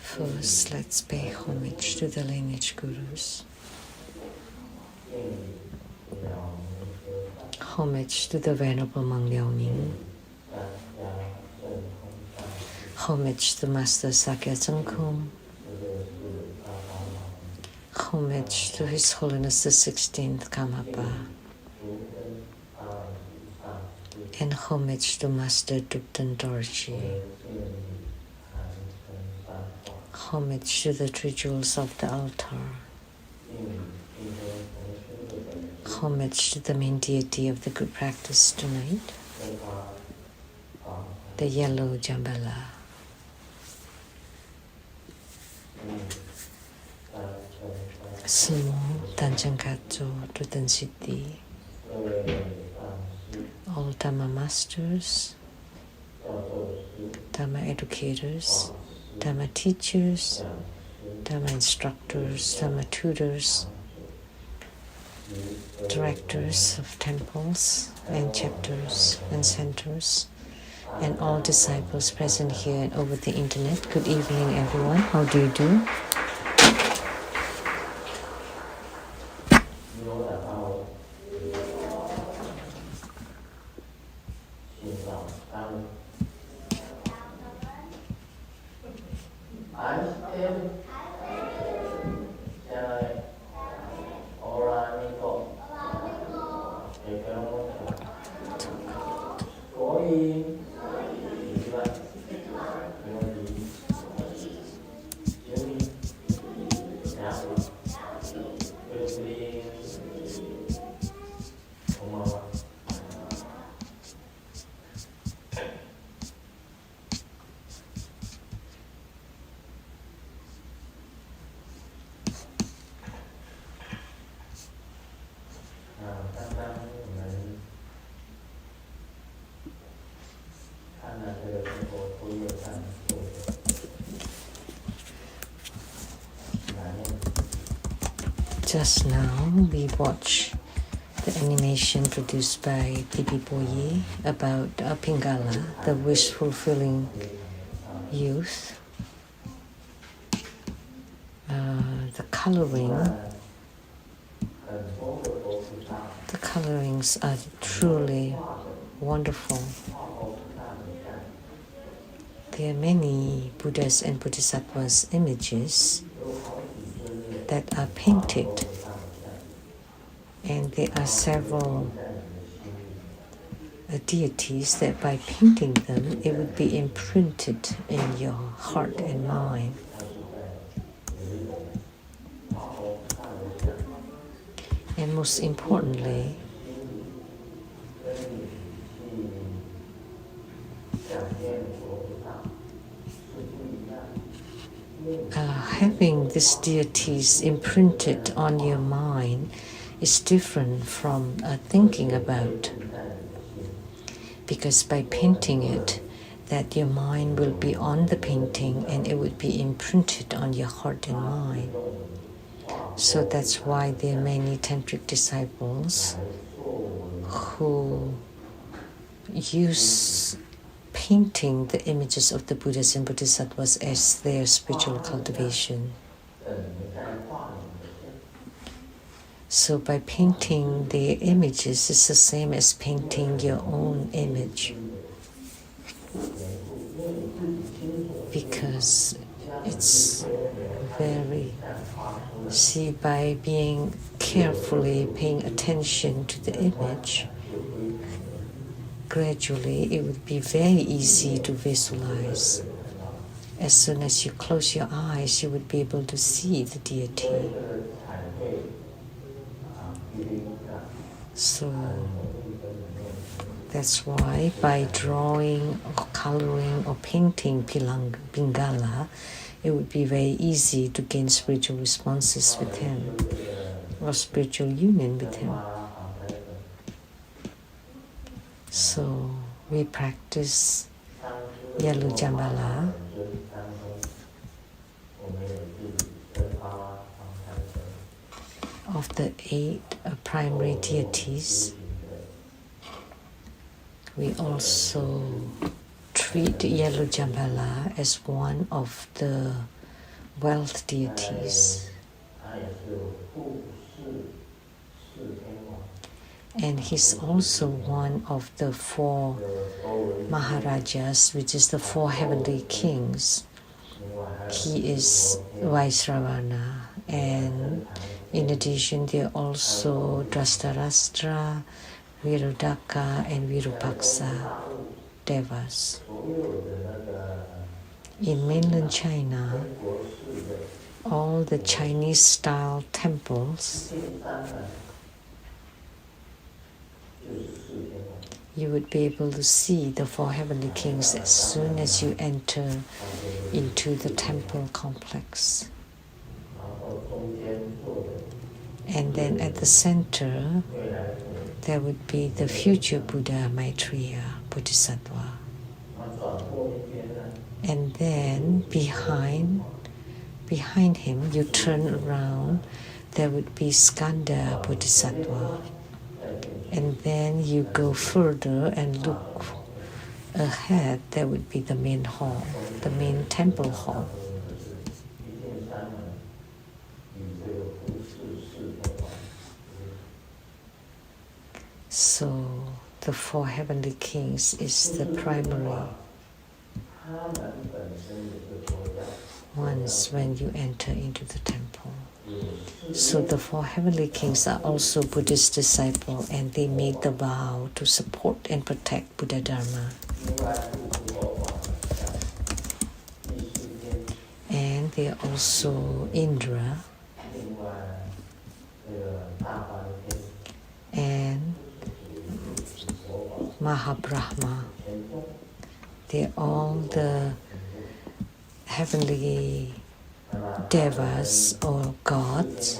First, let's pay homage to the lineage gurus. Homage to the Venerable Monk Liaoning. Homage to Master Sakya Tsongkhom. Homage to His Holiness the 16th Karmapa. And homage to Master Dupten Dorji. Homage to the three jewels of the altar. Homage to the main deity of the good practice tonight, the yellow Jambala. Sumo Tanjangkacho Duten Siddhi. All Dhamma masters, Dhamma educators, Dhamma teachers, Dhamma instructors, Dhamma tutors, directors of temples and chapters and centers, and all disciples present here and over the internet. Good evening, everyone. How do you do? Just now, we watched the animation produced by P.P. Boye about Pingala, the wish-fulfilling youth. The colorings are truly wonderful. There are many Buddhas and Bodhisattvas images that are painted, and there are several deities that by painting them it would be imprinted in your heart and mind. And most importantly, having these deities imprinted on your mind is different from thinking about, because by painting it, that your mind will be on the painting and it would be imprinted on your heart and mind. So that's why there are many tantric disciples who use painting the images of the Buddhas and Bodhisattvas as their spiritual cultivation. So by painting their images, it's the same as painting your own image, because it's very, see, by being carefully paying attention to the image, gradually it would be very easy to visualize. As soon as you close your eyes, you would be able to see the deity. So that's why by drawing or coloring or painting Pingala, it would be very easy to gain spiritual responses with him or spiritual union with him. So we practice Yalu Jambala, of the 8 primary deities. We also treat yellow jambala as one of the wealth deities. And he's also one of the 4 Maharajas, which is the 4 heavenly kings. He is Vaisravana, and in addition there are also Drashtarashtra, Virudaka, and Virupaksa devas. In mainland China, all the Chinese-style temples, you would be able to see the 4 heavenly kings as soon as you enter into the temple complex. And then at the center, there would be the future Buddha Maitreya Bodhisattva. And then behind him, you turn around, there would be Skanda Bodhisattva. And then you go further and look ahead, there would be the main hall, the main temple hall. So the 4 heavenly kings is the primary ones when you enter into the temple. So the 4 heavenly kings are also Buddhist disciples, and they made the vow to support and protect Buddha Dharma. And they are also Indra and Mahabrahma. They're all the heavenly devas or gods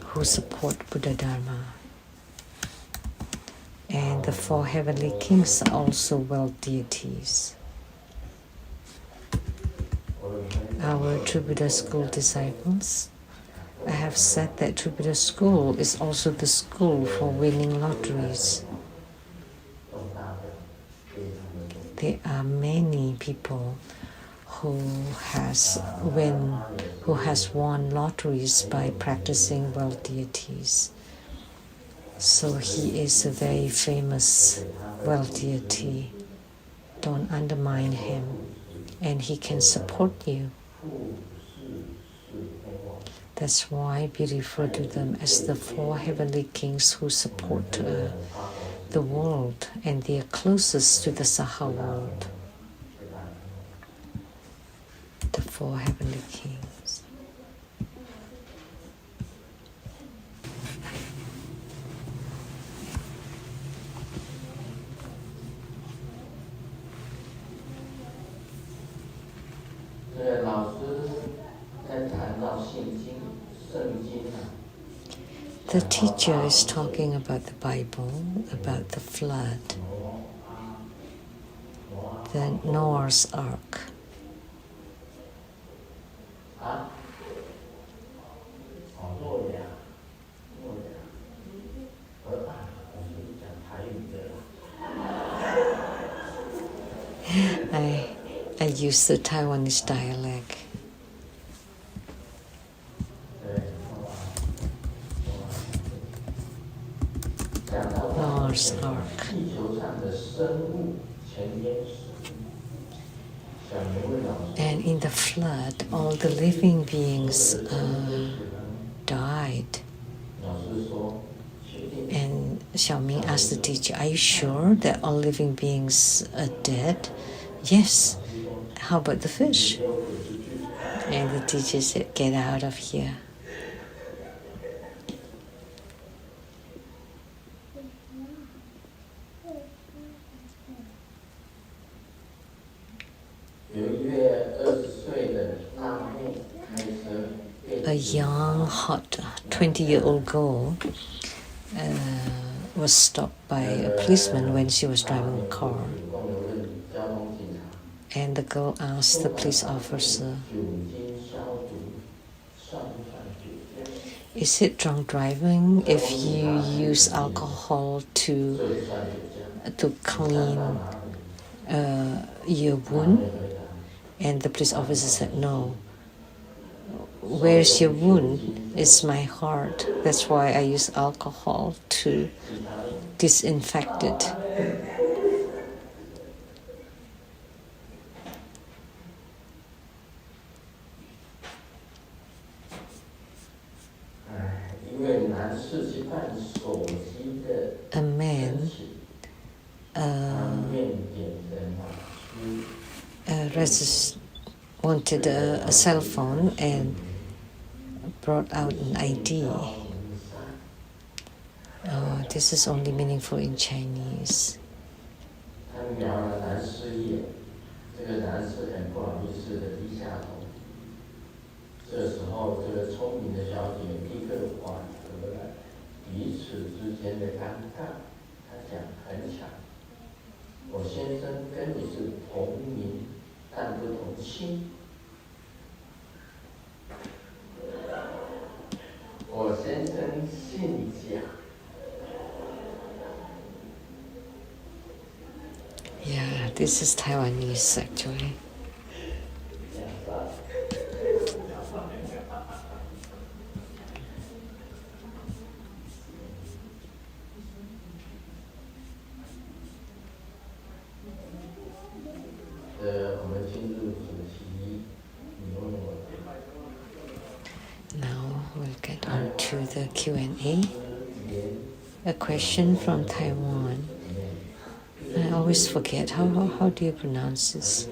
who support Buddha Dharma. And the 4 heavenly kings are also wealth deities. Our True Buddha School disciples, I have said that True Buddha School is also the school for winning lotteries. There are many people who has won lotteries by practicing wealth deities. So he is a very famous wealth deity. Don't undermine him, and he can support you. That's why we refer to them as the 4 heavenly kings who support the world, and they are closest to the Saha world. The 4 heavenly kings. The teacher is talking about the Bible, about the flood, the Noah's Ark. I use the Taiwanese dialect. Noah's Ark. And in the flood, all the living beings died. And Xiaoming asked the teacher, "Are you sure that all living beings are dead?" "Yes." "How about the fish?" And the teacher said, "Get out of here." A young, hot 20-year-old girl was stopped by a policeman when she was driving a car. And the girl asked the police officer, "Is it drunk driving if you use alcohol to clean your wound? And the police officer said, no. Where's your wound? It's my heart. That's why I use alcohol to disinfect it. A man wanted a cell phone and brought out an ID. This is only meaningful in Chinese. Yeah, this is Taiwanese actually. Now we'll get on to the Q&A. A question from Taiwan. I always forget. How do you pronounce this?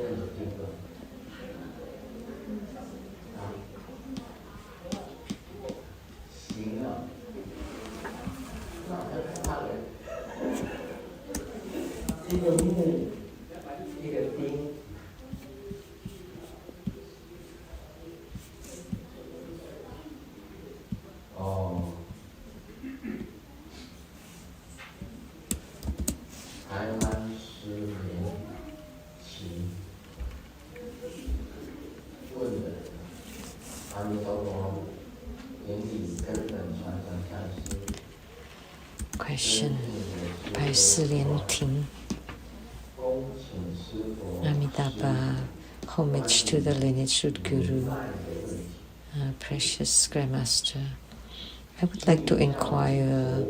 Question by Silian Ting. Amitabha, homage to the lineage root guru, precious Grandmaster. I would like to inquire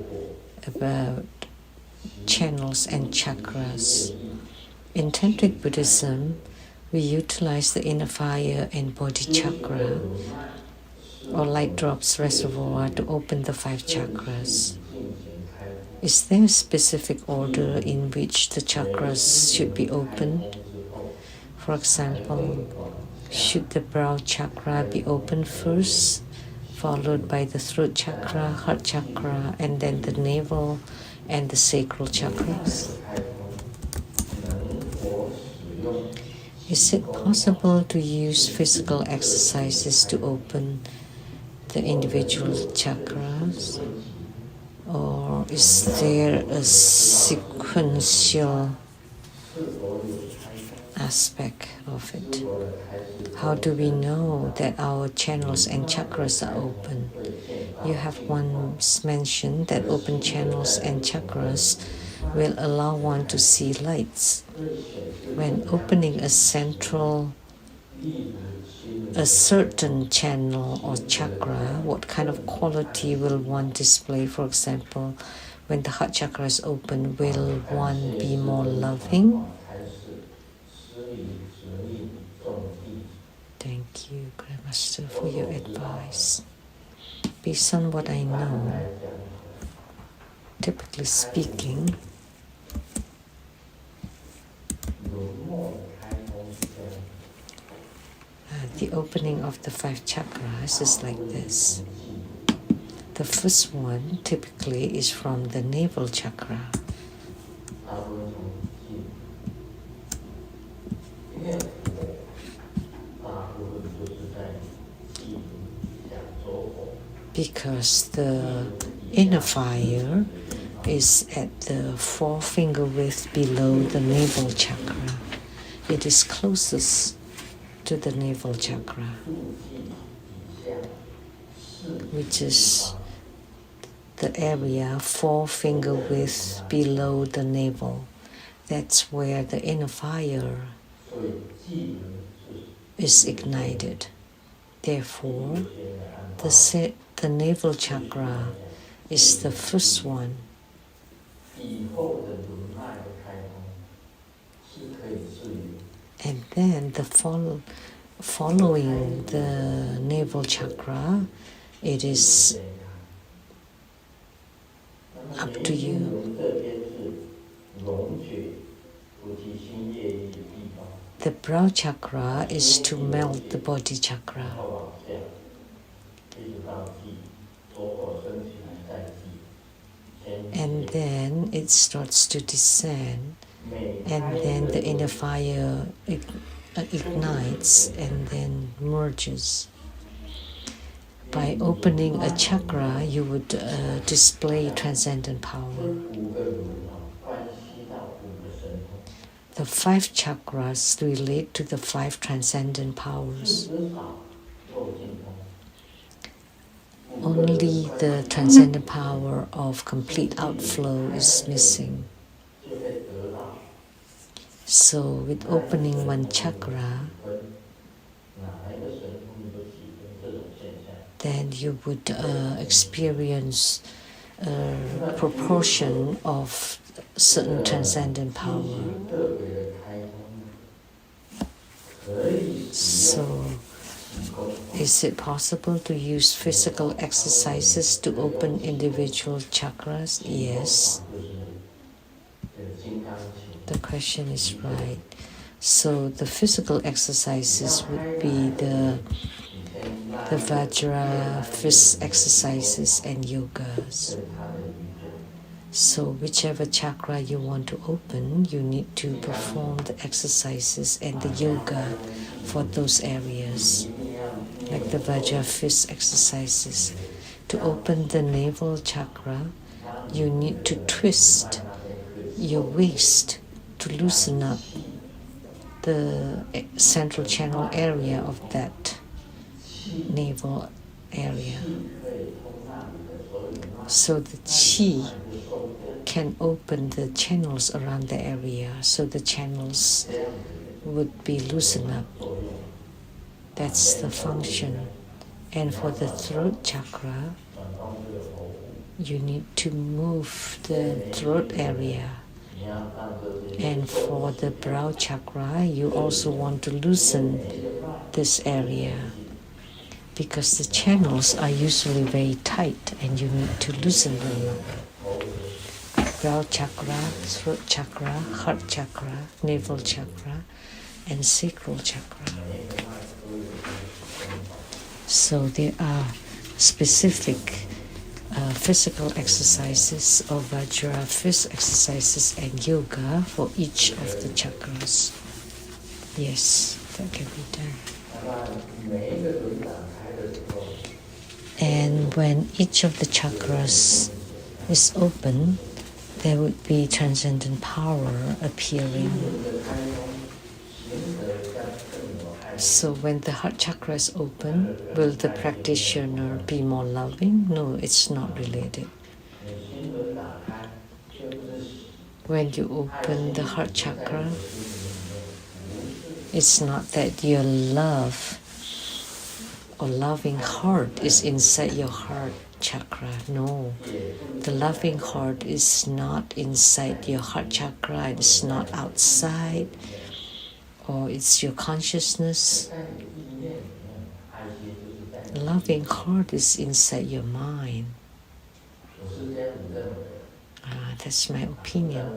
about channels and chakras. In Tantric Buddhism, we utilize the inner fire and body chakra or light drops reservoir to open the 5 chakras. Is there a specific order in which the chakras should be opened? For example, should the brow chakra be opened first, followed by the throat chakra, heart chakra, and then the navel and the sacral chakras? Is it possible to use physical exercises to open the individual chakras? Or is there a sequential aspect of it? How do we know that our channels and chakras are open? You have once mentioned that open channels and chakras will allow one to see lights. When opening a certain channel or chakra, what kind of quality will one display? For example, when the heart chakra is open, will one be more loving? Thank you, Grandmaster, for your advice. Based on what I know, typically speaking, the opening of the 5 chakras is like this. The first one typically is from the navel chakra. Because the inner fire is at the 4-finger width below the navel chakra. It is closest to the navel chakra, which is the area 4-finger width below the navel. that's where the inner fire is ignited. Therefore, the navel chakra is the first one. And then following the navel chakra, it is up to you. The brow chakra is to melt the body chakra. And then it starts to descend, and then the inner fire ignites and then merges. By opening a chakra, you would display transcendent power. The 5 chakras relate to the 5 transcendent powers. Only the transcendent power of complete outflow is missing. So with opening one chakra, then you would experience a proportion of certain transcendent power. So, is it possible to use physical exercises to open individual chakras? Yes. The question is right. So the physical exercises would be the Vajra, fist exercises and yogas. So whichever chakra you want to open, you need to perform the exercises and the yoga for those areas. Like the Vajra fist exercises. To open the navel chakra, you need to twist your waist to loosen up the central channel area of that navel area. So the chi can open the channels around the area, so the channels would be loosened up. That's the function. And for the throat chakra, you need to move the throat area. And for the brow chakra, you also want to loosen this area, because the channels are usually very tight and you need to loosen them up. Brow chakra, throat chakra, heart chakra, navel chakra, and sacral chakra. So there are specific physical exercises of Vajra, fist exercises and yoga for each of the chakras. Yes, that can be done. And when each of the chakras is open, there would be transcendent power appearing. So when the heart chakra is open, will the practitioner be more loving? No, it's not related. When you open the heart chakra, it's not that your love or loving heart is inside your heart chakra. No, the loving heart is not inside your heart chakra. It's not outside, or it's your consciousness. Loving heart is inside your mind. That's my opinion.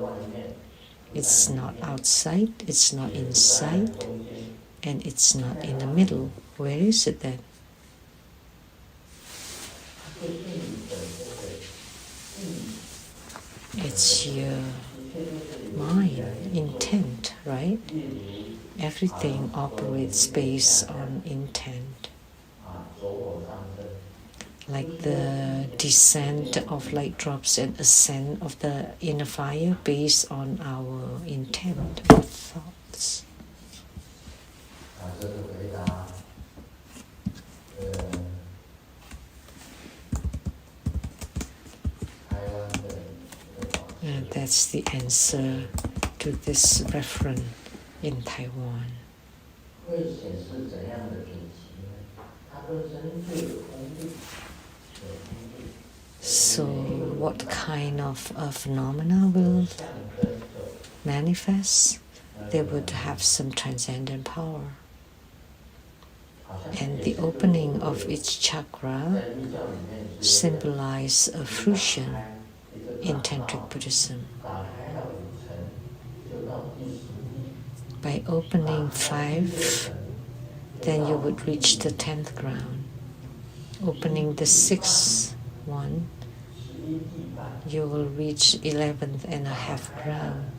It's not outside, it's not inside, and it's not in the middle. Where is it then? It's your mind, intent, right? Everything operates based on intent. Like the descent of light drops and ascent of the inner fire based on our intent or thoughts. That's the answer to this reference in Taiwan. So what kind of phenomena will manifest? They would have some transcendent power. And the opening of each chakra symbolizes a fruition in Tantric Buddhism. By opening 5, then you would reach the 10th ground. Opening the 6th one, you will reach 11th and a half ground.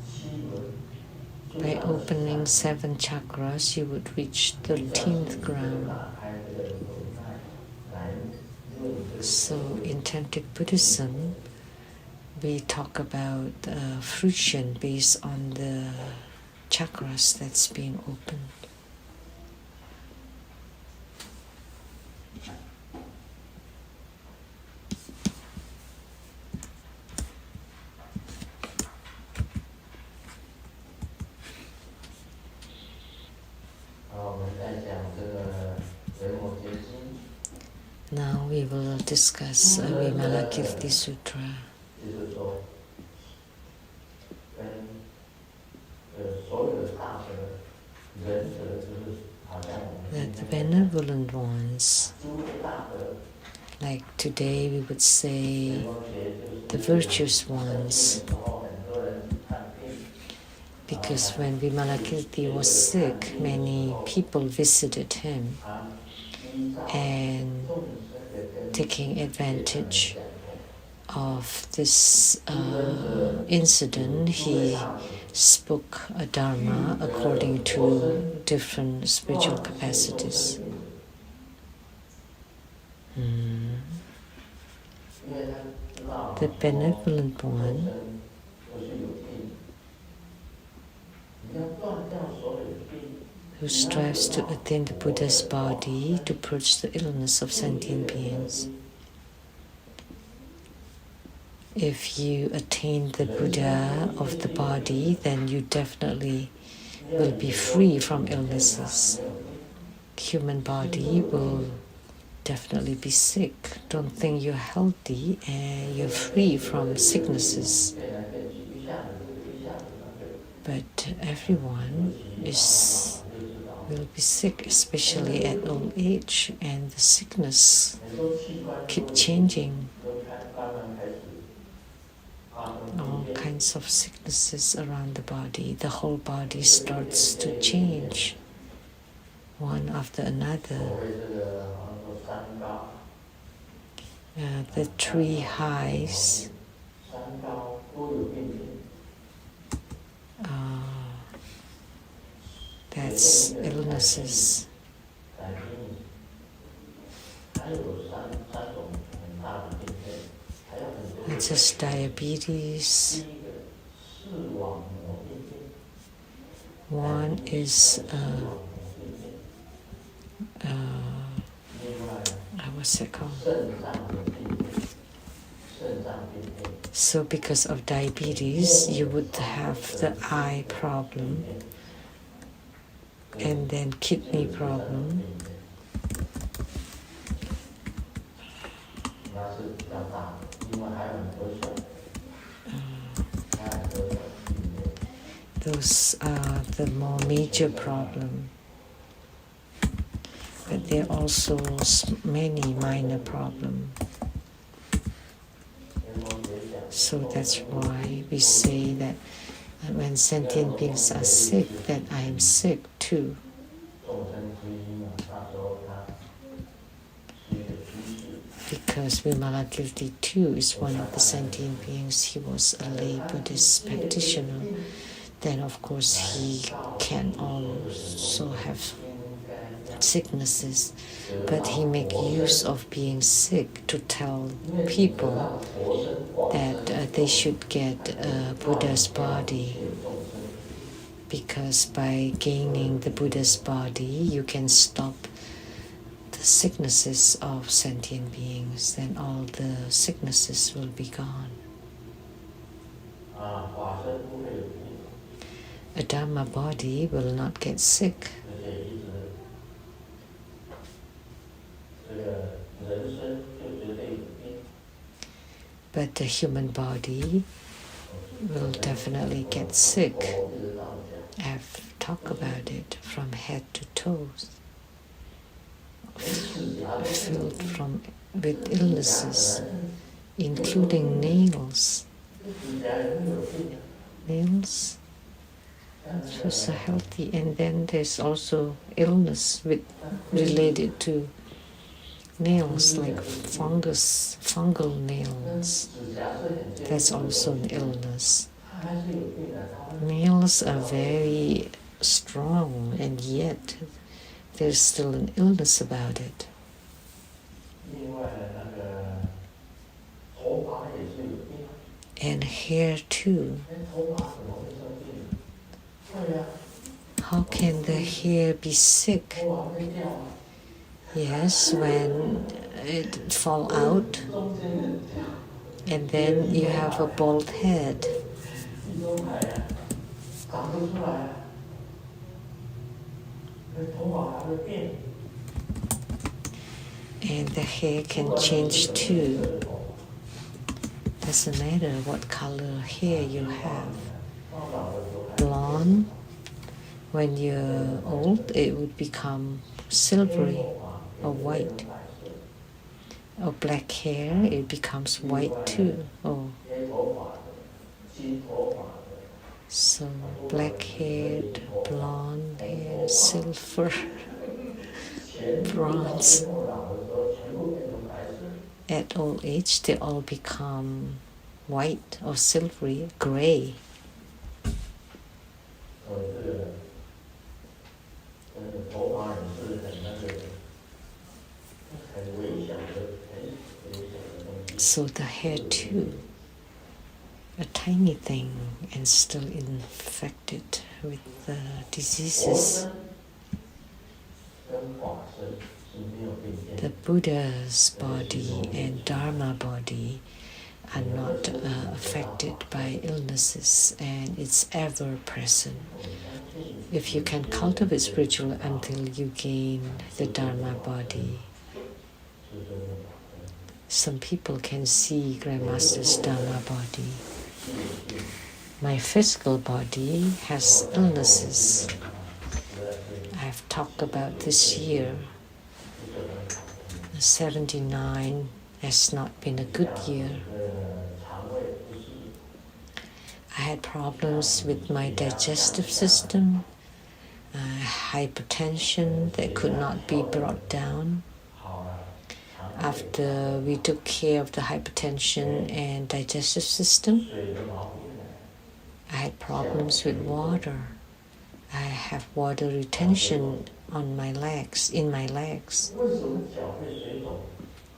By opening 7 chakras, you would reach 13th ground. So in Tantric Buddhism, we talk about fruition based on the chakras that's being opened. Now we will discuss Vimalakirti Sutra. That the benevolent ones, like today we would say the virtuous ones, because when Vimalakirti was sick, many people visited him, and taking advantage of this incident, he spoke a dharma according to different spiritual capacities. The benevolent one who strives to attain the Buddha's body to purge the illness of sentient beings. If you attain the Buddha of the body, then you definitely will be free from illnesses. Human body will definitely be sick. Don't think you're healthy and you're free from sicknesses. But everyone will be sick, especially at old age, and the sickness keep changing. All kinds of sicknesses around the body. The whole body starts to change, one after another. The 3 highs, that's illnesses. It's just diabetes. One is what's it called? So because of diabetes, you would have the eye problem, and then kidney problem. Those are the more major problem. But there are also many minor problems. So that's why we say that when sentient beings are sick, that I am sick too. Because Vimalakirti too is one of the sentient beings. He was a lay Buddhist practitioner. Then of course he can also have sicknesses, but he make use of being sick to tell people that they should get Buddha's body, because by gaining the Buddha's body you can stop the sicknesses of sentient beings, then all the sicknesses will be gone. a Dharma body will not get sick. But the human body will definitely get sick. I've talked about it from head to toes, filled with illnesses, including nails. Nails so healthy, and then there's also illness related to nails, like fungal nails. That's also an illness. Nails are very strong, and yet there's still an illness about it. And hair too. How can the hair be sick? Yes, when it fall out, and then you have a bald head. And the hair can change too. Doesn't matter what color hair you have. Blonde, when you're old, it would become silvery or white. Or black hair, it becomes white too. So black-haired, blonde hair, silver, bronze. At old age, they all become white or silvery, gray. So the hair too, a tiny thing, and still infected with diseases. The Buddha's body and Dharma body are not affected by illnesses, and it's ever present. If you can cultivate spiritual until you gain the Dharma body. Some people can see Grandmaster's Dharma body. My physical body has illnesses. I've talked about this year. 79 has not been a good year. I had problems with my digestive system, hypertension that could not be brought down. After we took care of the hypertension and digestive system, I had problems with water. I have water retention on my legs, in my legs.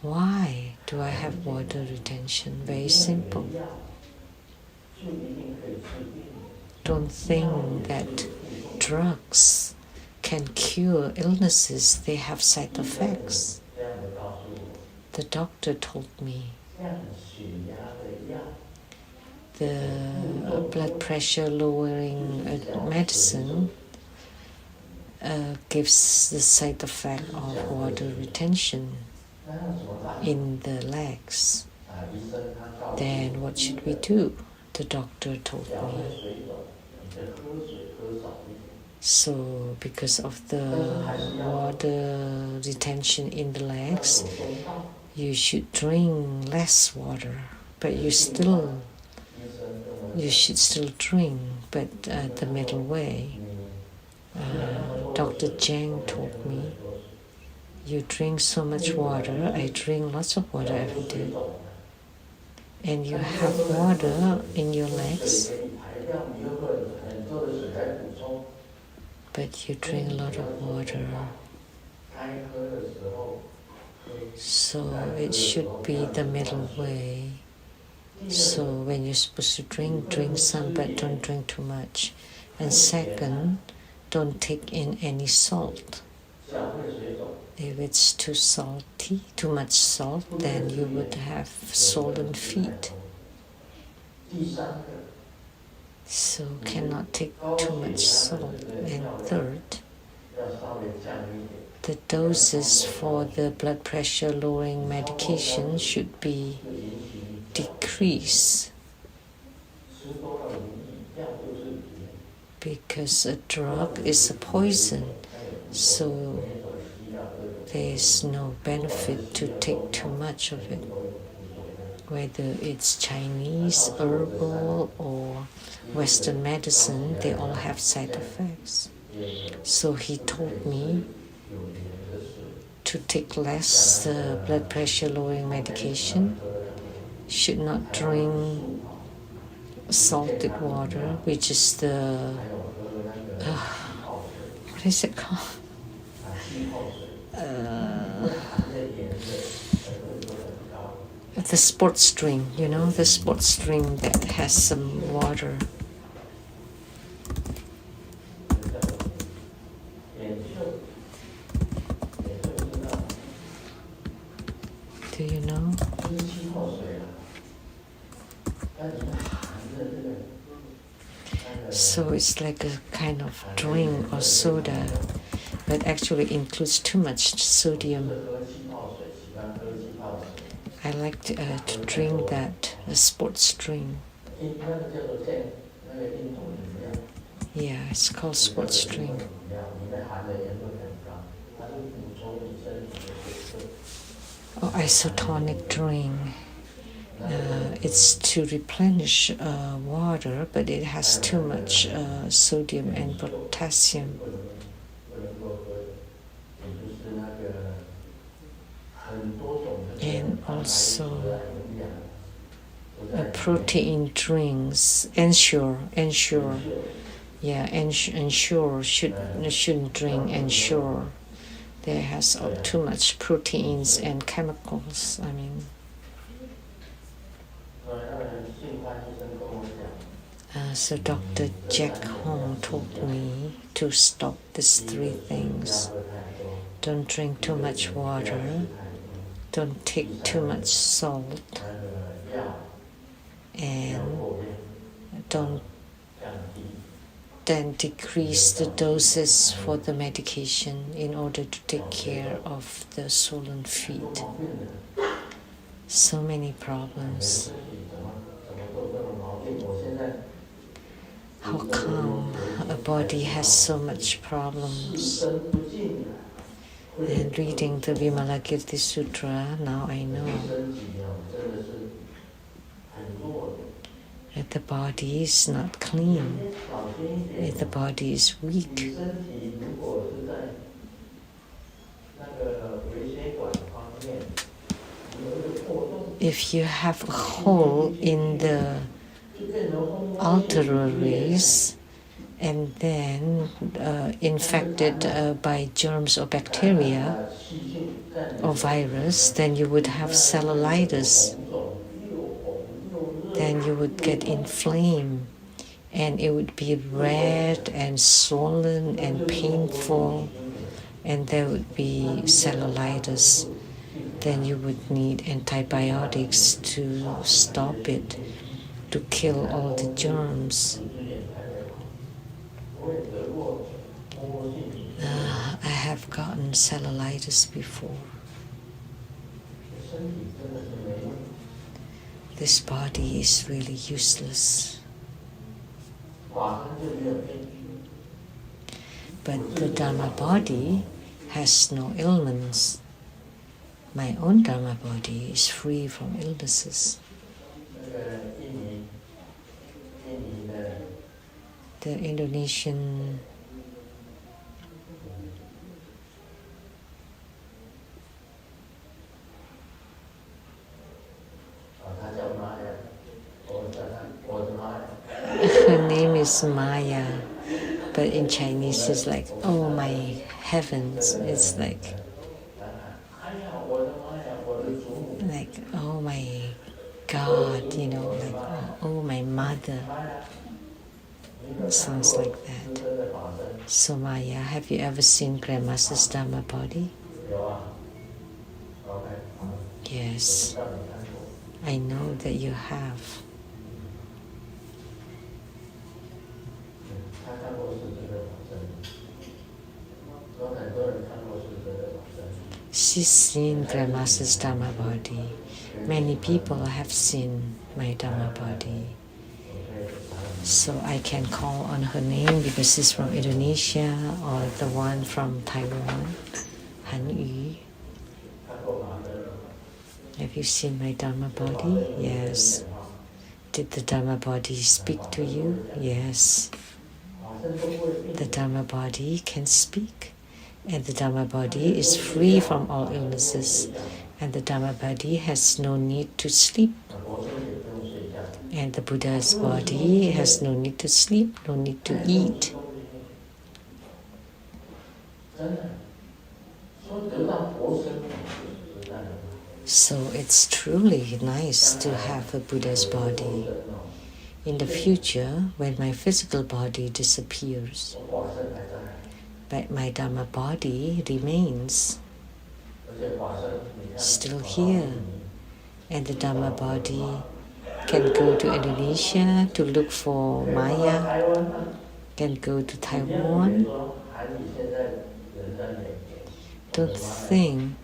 Why do I have water retention? Very simple. Don't think that drugs can cure illnesses. They have side effects. The doctor told me the blood pressure lowering medicine gives the side effect of water retention in the legs. Then what should we do? The doctor told me. So because of the water retention in the legs, you should drink less water, but you should still drink, but the middle way. Dr. Zhang told me, you drink so much water. I drink lots of water every day. And you have water in your legs, but you drink a lot of water. So it should be the middle way. So when you're supposed to drink some, but don't drink too much. And second, don't take in any salt. If it's too salty, too much salt, then you would have swollen feet. so cannot take too much salt. And third, the doses for the blood pressure lowering medication should be decreased, because a drug is a poison, so there's no benefit to take too much of it. Whether it's Chinese, herbal, or Western medicine, they all have side effects. So he told me to take less blood pressure lowering medication, should not drink salted water, which is the, what is it called? The sports drink, the sports drink that has some water. Do you know? So it's like a kind of drink or soda, but actually includes too much sodium. I like to drink that, a sports drink. Yeah, it's called sports drink. Oh, isotonic drink. It's to replenish water, but it has too much sodium and potassium. And also protein drinks. Ensure. Yeah, ensure shouldn't drink. Ensure. There has too much proteins and chemicals. So Dr. Jack Hong told me to stop these three things. Don't drink too much water. Don't take too much salt. And don't then decrease the doses for the medication in order to take care of the swollen feet. So many problems. How come a body has so much problems? And reading the Vimalakirti Sutra, now I know that the body is not clean, that the body is weak. If you have a hole in the arteries and then infected by germs or bacteria or virus, then you would have cellulitis. Then you would get inflamed and it would be red and swollen and painful, and there would be cellulitis. Then you would need antibiotics to stop it, to kill all the germs. I have gotten cellulitis before. This body is really useless. But the Dharma body has no ailments. My own Dharma body is free from illnesses. The Indonesian her name is Maya, but in Chinese it's like, oh my heavens, it's like oh my God, like oh my mother. It sounds like that. So Maya, have you ever seen Grandmaster's Dharma body? Yes, I know that you have. She's seen Grandmaster's Dharma body. Many people have seen my Dharma body. So I can call on her name because she's from Indonesia, or the one from Taiwan, Han Yu. Have you seen my Dharma body? Yes. Did the Dharma body speak to you? Yes. The Dharma body can speak. And the Dharma body is free from all illnesses. And the Dharma body has no need to sleep. And the Buddha's body has no need to sleep, no need to eat. So it's truly nice to have a Buddha's body. In the future, when my physical body disappears, but my Dharma body remains still here. And the Dharma body can go to Indonesia to look for Maya, can go to Taiwan. Don't think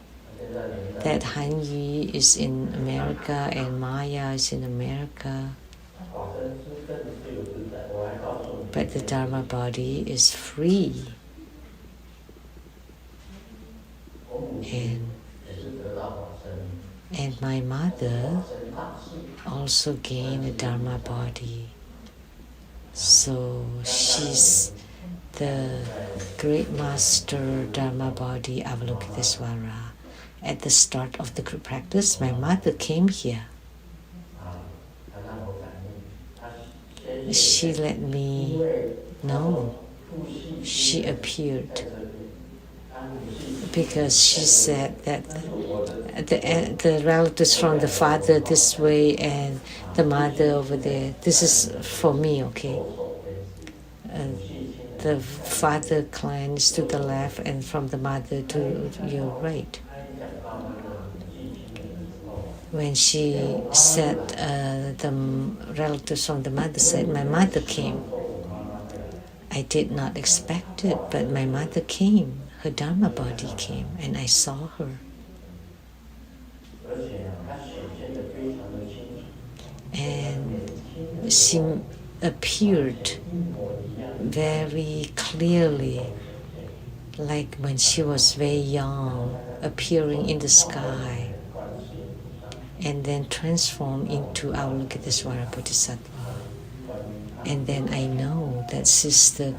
that Han Yi is in America and Maya is in America. But the Dharma body is free. And my mother also gained a Dharma body. So she's the great master Dharma body Avalokitesvara. At the start of the group practice, my mother came here. She let me know. She appeared because she said that the relatives from the father this way and the mother over there. This is for me, okay? The father clan is to the left and from the mother to your right. When she said the relatives from the mother said, my mother came. I did not expect it, but my mother came. Her Dharma body came and I saw her. And she appeared very clearly, like when she was very young, appearing in the sky, and then transformed into Avalokitesvara Bodhisattva. And then I know that she's the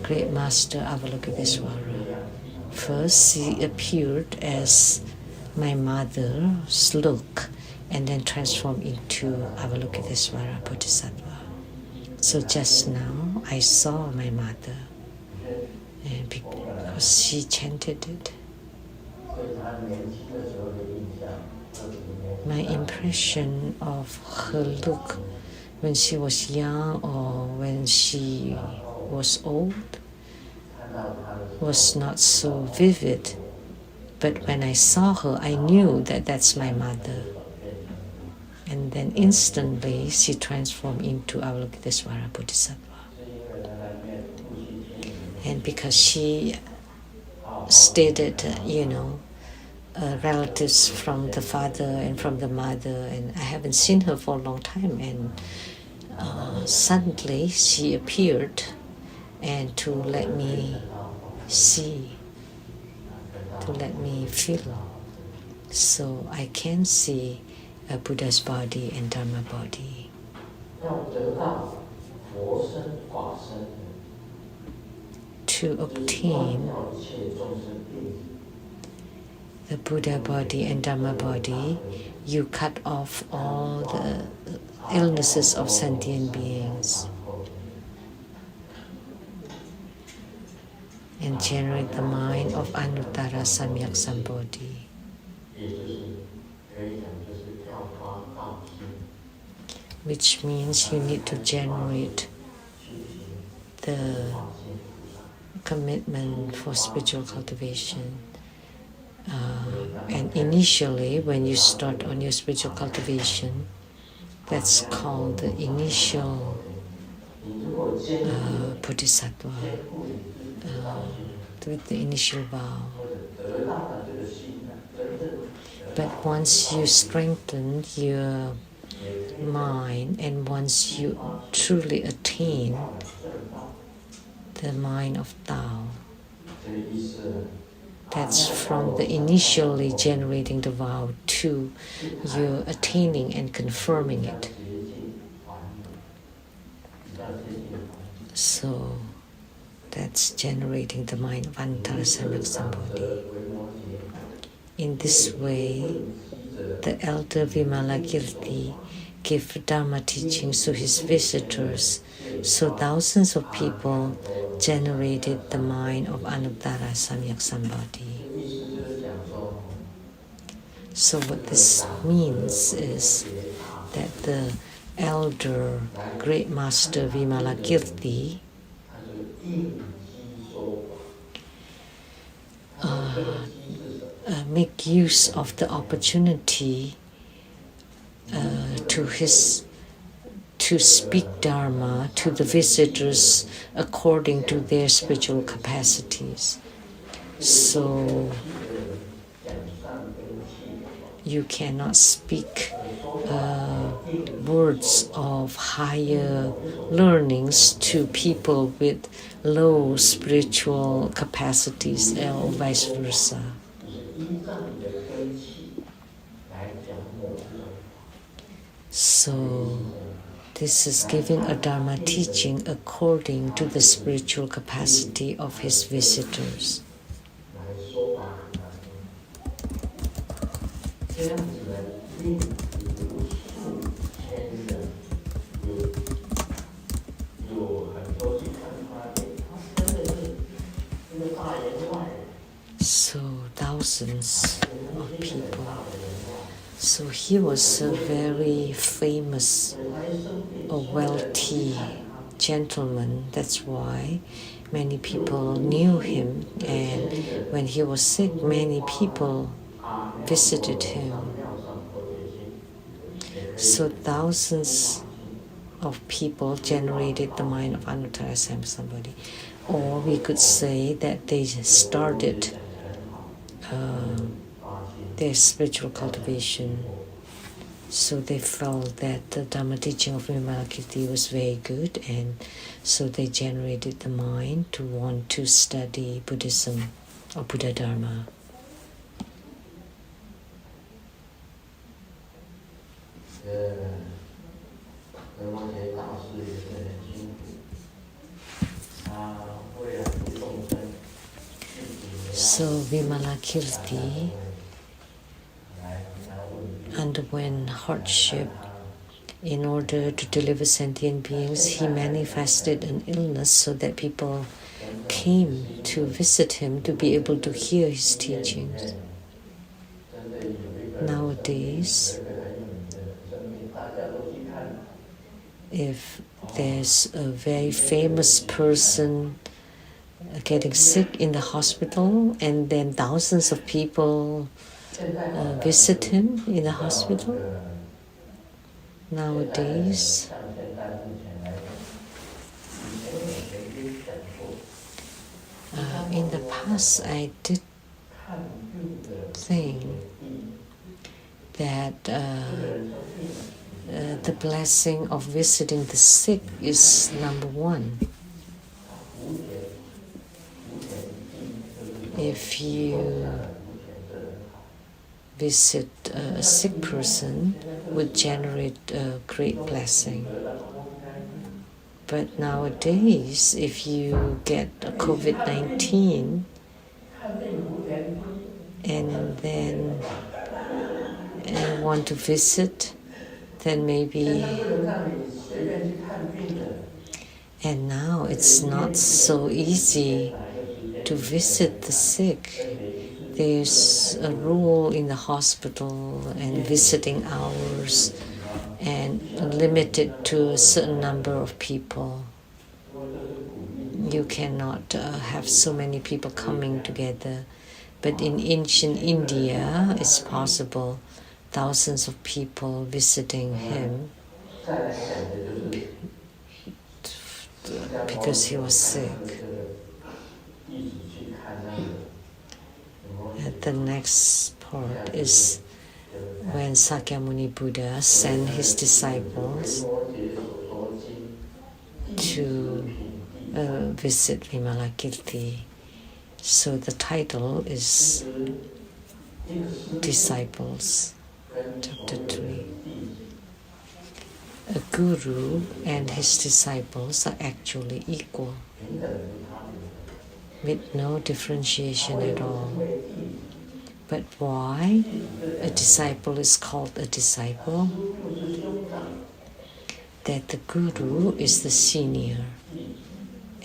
great master Avalokitesvara. First, she appeared as my mother's look, and then transformed into Avalokitesvara Bodhisattva. So just now, I saw my mother, and because she chanted it. My impression of her look when she was young or when she was old was not so vivid. But when I saw her, I knew that that's my mother. And then instantly she transformed into Avalokitesvara Bodhisattva. And because she stated, relatives from the father and from the mother, and I haven't seen her for a long time, and suddenly she appeared and to let me see, to let me feel. So I can see a Buddha's body and Dharma body. To obtain the Buddha body and Dharma body, you cut off all the illnesses of sentient beings and generate the mind of Anuttara Samyak Sambodhi. Which means you need to generate the commitment for spiritual cultivation. And initially, when you start on your spiritual cultivation, that's called the initial bodhisattva with the initial vow. But once you strengthen your mind and once you truly attain the mind of Tao, that's from the initially generating the vow to you attaining and confirming it. So that's generating the mind of Anuttara Samyak Sambodhi. In this way, the elder Vimalakirti gave Dharma teachings to his visitors, so thousands of people generated the mind of Anuttara Samyak Sambodhi. So what this means is that the elder great master Vimalakirti make use of the opportunity to speak Dharma to the visitors according to their spiritual capacities. So you cannot speak words of higher learnings to people with low spiritual capacities or vice versa. So this is giving a Dharma teaching according to the spiritual capacity of his visitors. So thousands of people. So he was a very famous, a wealthy gentleman. That's why many people knew him. And when he was sick, many people visited him. So thousands of people generated the mind of Anuttara Samyak Sambodhi. Or we could say that they started their spiritual cultivation. So they felt that the Dharma teaching of Vimalakirti was very good, and so they generated the mind to want to study Buddhism or Buddha Dharma. So Vimalakirti underwent hardship in order to deliver sentient beings. He manifested an illness so that people came to visit him to be able to hear his teachings. Nowadays, if there's a very famous person getting sick in the hospital and then thousands of people visit him in the hospital, nowadays in the past I did think that the blessing of visiting the sick is number one. If you visit a sick person, would generate a great blessing. But nowadays, if you get a COVID-19 and then want to visit, then maybe. And now it's not so easy to visit the sick. There's a rule in the hospital and visiting hours and limited to a certain number of people. You cannot have so many people coming together. But in ancient India, it's possible. Thousands of people visiting him because he was sick. the next part is when Sakyamuni Buddha sent his disciples to visit Vimalakirti. So the title is Disciples, chapter 3. A guru and his disciples are actually equal, with no differentiation at all. But why a disciple is called a disciple? That the guru is the senior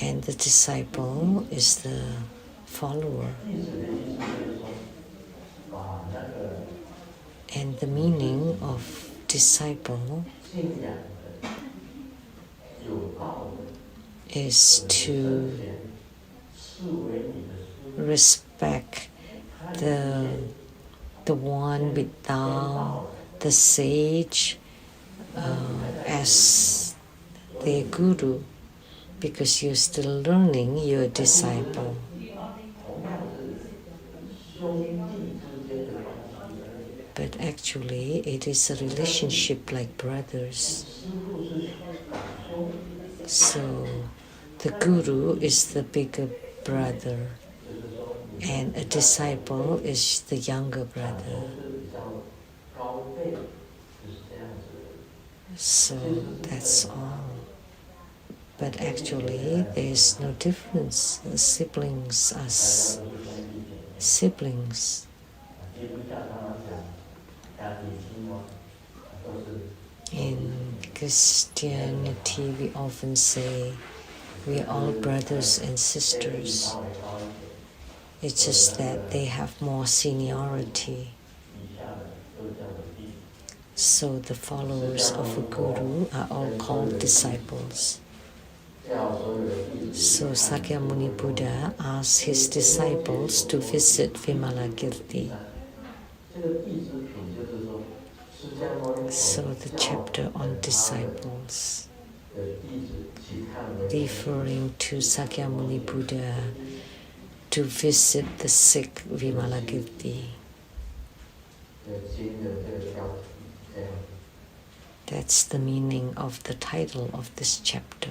and the disciple is the follower. And the meaning of disciple is to respect the one without the sage as their guru, because you're still learning, you're a disciple. But actually it is a relationship like brothers. So the guru is the bigger brother and a disciple is the younger brother. So that's all. But actually there is no difference. The siblings are siblings. In Christianity we often say we are all brothers and sisters. It's just that they have more seniority. So the followers of a guru are all called disciples. So Sakyamuni Buddha asked his disciples to visit Vimalakirti. So the chapter on disciples, referring to Sakyamuni Buddha to visit the sick Vimalakirti. That's the meaning of the title of this chapter.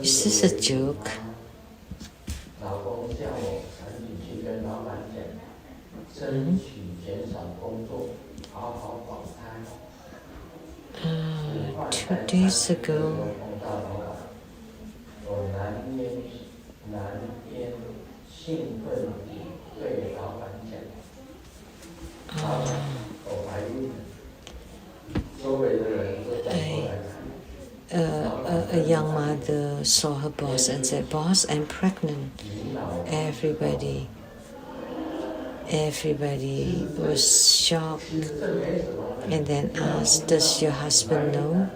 Is this a joke? Hmm? 2 days ago, a young mother saw her boss and said, "Boss, I'm pregnant." Everybody was shocked and then asked, "Does your husband know?"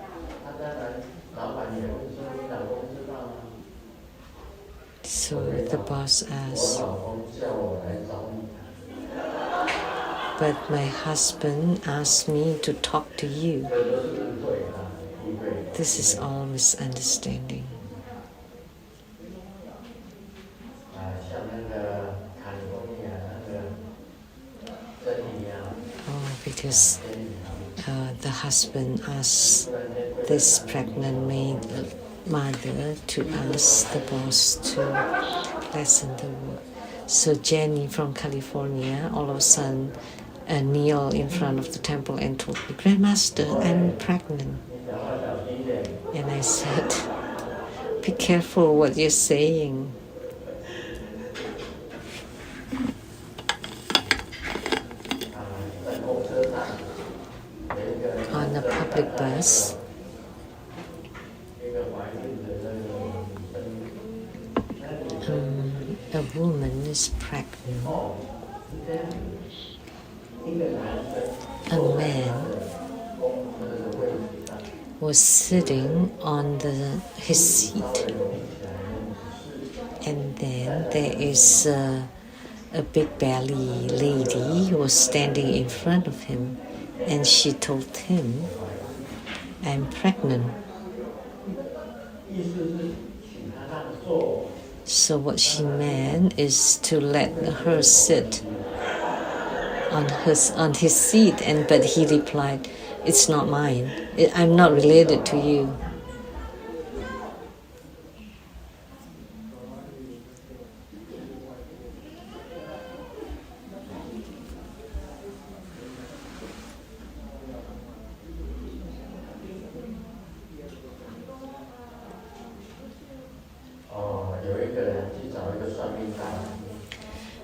So the boss asked, "But my husband asked me to talk to you." This is all misunderstanding. Oh, because the husband asked this pregnant mother to ask the boss to lessen the work. So Jenny from California all of a sudden kneel in front of the temple and told me, "Grandmaster, I'm pregnant." And I said, "Be careful what you're saying." On a public bus, a woman is pregnant. A man was sitting on his seat. And then there is a big belly lady who was standing in front of him, and she told him, "I'm pregnant." So what she meant is to let her sit on his seat, but he replied, "It's not mine. I'm not related to you."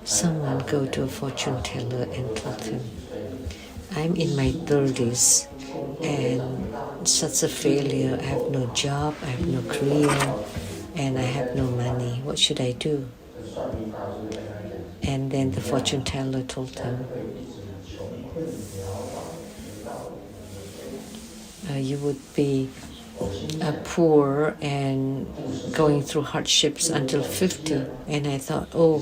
Someone go to a fortune teller and told him, "I'm in my 30s and such a failure. I have no job, I have no career, and I have no money. What should I do?" And then the fortune teller told him, "You would be poor and going through hardships until 50. And I thought, oh,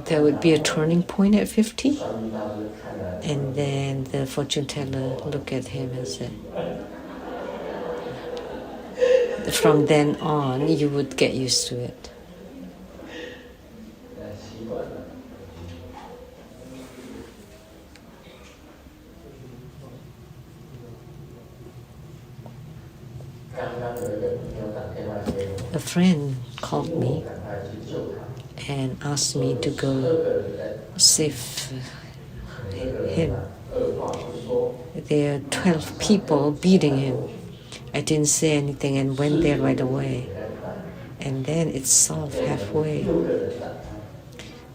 there would be a turning point at 50. And then the fortune teller looked at him and said, "From then on, you would get used to it." A friend called me and asked me to go save him. There are 12 people beating him. I didn't say anything and went there right away. And then it solved halfway.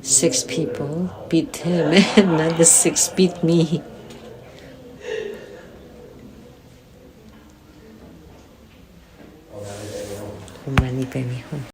6 people beat him and another 6 beat me. Money, baby.